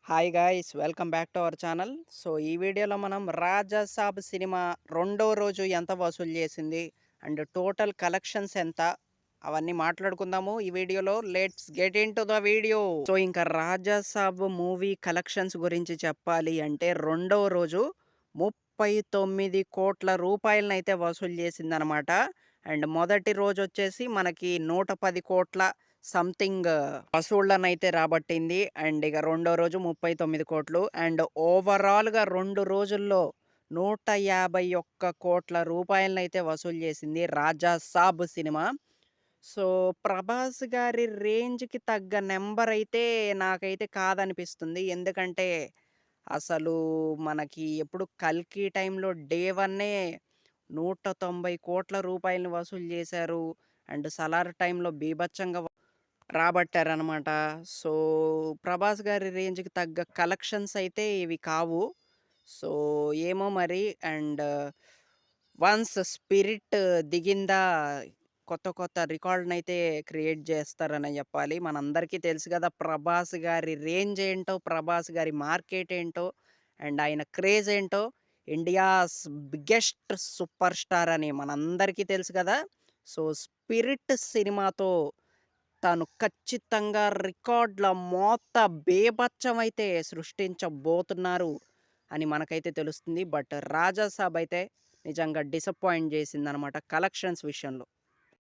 Hi guys, welcome back to our channel. So ఈ వీడియోలో మనం 'రాజాసాబ్' సినిమా రెండో రోజు ఎంత వసూలు చేసింది అండ్ టోటల్ కలెక్షన్స్ ఎంత అవన్నీ మాట్లాడుకుందాము ఈ వీడియోలో. Let's get in to the video. So ఇంకా 'రాజాసాబ్' మూవీ కలెక్షన్స్ గురించి చెప్పాలి అంటే రెండో రోజు 39 కోట్ల రూపాయలనైతే వసూలు చేసిందనమాట. అండ్ మొదటి రోజు వచ్చేసి మనకి 110 కోట్ల సంథింగ్ వసూళ్ళనైతే రాబట్టింది. అండ్ ఇక రెండో రోజు 39 కోట్లు. అండ్ ఓవరాల్‌గా 2 రోజుల్లో 151 కోట్ల రూపాయలనైతే వసూలు చేసింది 'రాజా సాబ్' సినిమా. సో 'ప్రభాస్' గారి రేంజ్‌కి తగ్గ నంబర్ అయితే నాకైతే కాదనిపిస్తుంది. ఎందుకంటే అసలు మనకి ఎప్పుడు 'కల్కి' టైంలో డే వన్నే 190 కోట్ల రూపాయలని వసూలు చేశారు. అండ్ 'సలార్' టైంలో బీభత్సంగా రాబట్టారనమాట. సో 'ప్రభాస్' గారి రేంజ్‌కి తగ్గ కలెక్షన్స్ అయితే ఇవి కావు. సో ఏమో మరి. అండ్ వన్స్ 'స్పిరిట్' దిగిందా కొత్త కొత్త రికార్డ్‌నైతే క్రియేట్ చేస్తారనే చెప్పాలి. మనందరికీ తెలుసు కదా 'ప్రభాస్' గారి రేంజ్ ఏంటో, 'ప్రభాస్' గారి మార్కెట్ ఏంటో, అండ్ ఆయన క్రేజ్ ఏంటో. ఇండియాస్ బిగ్గెస్ట్ సూపర్ స్టార్ అని మనందరికీ తెలుసు కదా. సో 'స్పిరిట్' సినిమాతో తను ఖచ్చితంగా రికార్డ్‌ల మోత బీభత్సమైతే సృష్టించబోతున్నారు అని మనకైతే తెలుస్తుంది. బట్ 'రాజా సాబ్' అయితే నిజంగా డిసప్పాయింట్ చేసిందనమాట కలెక్షన్స్ విషయంలో.